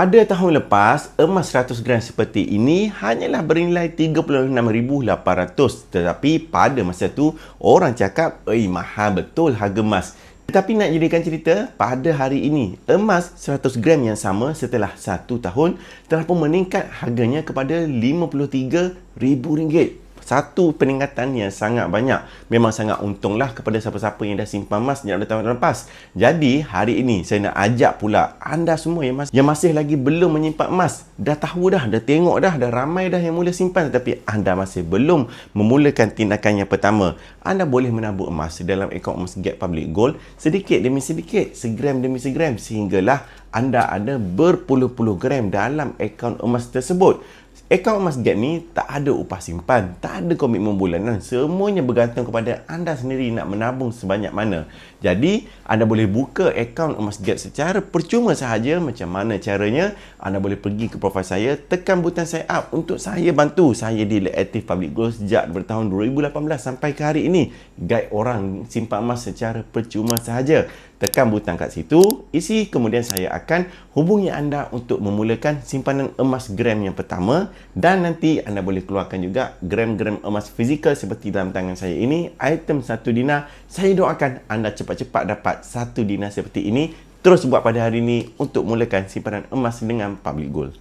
Pada tahun lepas, emas 100 gram seperti ini hanyalah bernilai 36,800. Tetapi pada masa tu, orang cakap, mahal betul harga emas. Tetapi nak jadikan cerita, pada hari ini, emas 100 gram yang sama setelah 1 tahun telah pun meningkat harganya kepada RM53,000. Satu peningkatan yang sangat banyak. Memang sangat untunglah kepada siapa-siapa yang dah simpan emas sejak tahun lepas. Jadi, hari ini saya nak ajak pula anda semua yang masih lagi belum menyimpan emas. Dah tahu dah, dah tengok dah ramai dah yang mula simpan. Tetapi anda masih belum memulakan tindakan yang pertama. Anda boleh menabur emas dalam akaun Emas Gap Public Gold sedikit demi sedikit, segram demi segram, sehinggalah anda ada berpuluh-puluh gram dalam akaun emas tersebut. Akaun Emas Gap ni tak ada upah simpan, tak ada komitmen bulanan. Semuanya bergantung kepada anda sendiri nak menabung sebanyak mana. Jadi, anda boleh buka akaun Emas Gap secara percuma sahaja. Macam mana caranya? Anda boleh pergi ke profil saya, tekan butang sign up untuk saya bantu. Saya dealer aktif Public Gold sejak bertahun 2018 sampai ke hari ini. Guide orang simpan emas secara percuma sahaja. Tekan butang kat situ, isi, kemudian saya akan hubungi anda untuk memulakan simpanan emas gram yang pertama, dan nanti anda boleh keluarkan juga gram-gram emas fizikal seperti dalam tangan saya ini, item 1 dinar. Saya doakan anda cepat-cepat dapat 1 dinar seperti ini. Terus buat pada hari ini untuk mulakan simpanan emas dengan Public Gold.